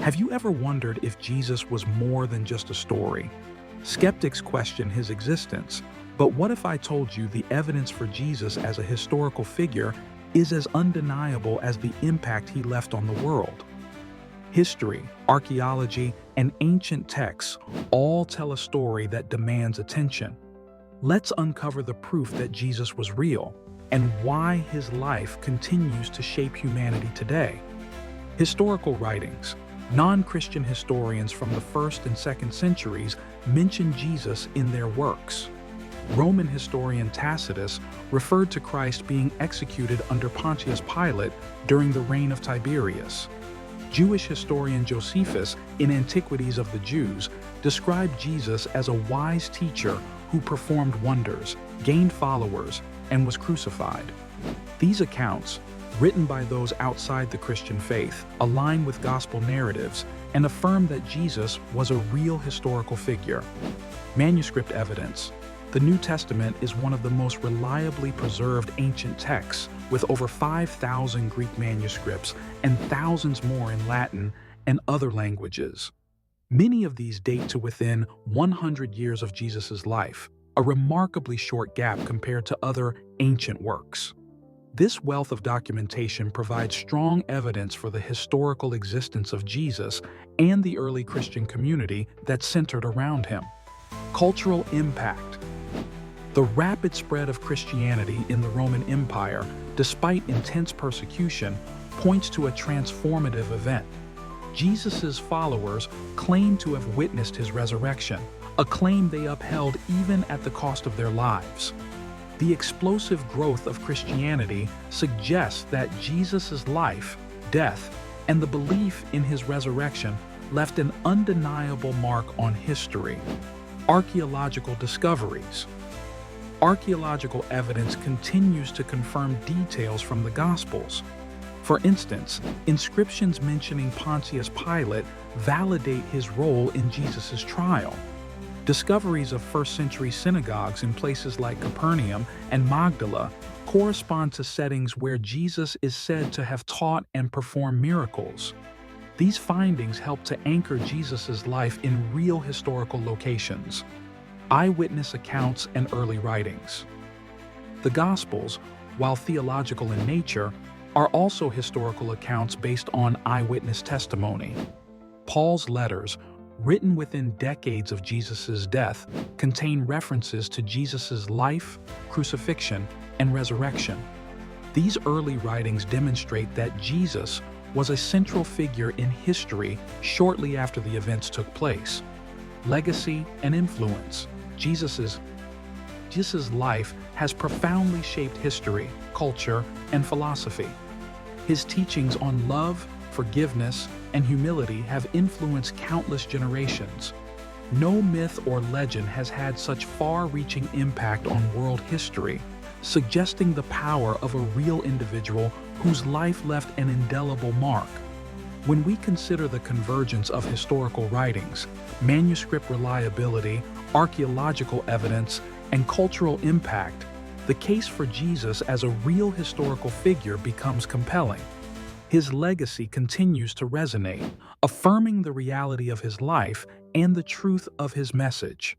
Have you ever wondered if Jesus was more than just a story? Skeptics question his existence, but what if I told you the evidence for Jesus as a historical figure is as undeniable as the impact he left on the world? History, archaeology, and ancient texts all tell a story that demands attention. Let's uncover the proof that Jesus was real and why his life continues to shape humanity today. Historical writings. Non-Christian historians from the 1st and 2nd centuries mention Jesus in their works. Roman historian Tacitus referred to Christ being executed under Pontius Pilate during the reign of Tiberius. Jewish historian Josephus, in Antiquities of the Jews, described Jesus as a wise teacher who performed wonders, gained followers, and was crucified. These accounts, written by those outside the Christian faith, align with gospel narratives and affirm that Jesus was a real historical figure. Manuscript evidence. The New Testament is one of the most reliably preserved ancient texts, with over 5,000 Greek manuscripts and thousands more in Latin and other languages. Many of these date to within 100 years of Jesus' life, a remarkably short gap compared to other ancient works. This wealth of documentation provides strong evidence for the historical existence of Jesus and the early Christian community that centered around him. Cultural impact. The rapid spread of Christianity in the Roman Empire, despite intense persecution, points to a transformative event. Jesus' followers claim to have witnessed his resurrection, a claim they upheld even at the cost of their lives. The explosive growth of Christianity suggests that Jesus' life, death, and the belief in his resurrection left an undeniable mark on history. Archaeological discoveries. Archaeological evidence continues to confirm details from the Gospels. For instance, inscriptions mentioning Pontius Pilate validate his role in Jesus' trial. Discoveries of first-century synagogues in places like Capernaum and Magdala correspond to settings where Jesus is said to have taught and performed miracles. These findings help to anchor Jesus' life in real historical locations. Eyewitness accounts and early writings. The Gospels, while theological in nature, are also historical accounts based on eyewitness testimony. Paul's letters, written within decades of Jesus' death, contain references to Jesus' life, crucifixion, and resurrection. These early writings demonstrate that Jesus was a central figure in history shortly after the events took place. Legacy and influence. Jesus' life has profoundly shaped history, culture, and philosophy. His teachings on love, forgiveness, and humility have influenced countless generations. No myth or legend has had such far-reaching impact on world history, suggesting the power of a real individual whose life left an indelible mark. When we consider the convergence of historical writings, manuscript reliability, archaeological evidence, and cultural impact, the case for Jesus as a real historical figure becomes compelling. His legacy continues to resonate, affirming the reality of his life and the truth of his message.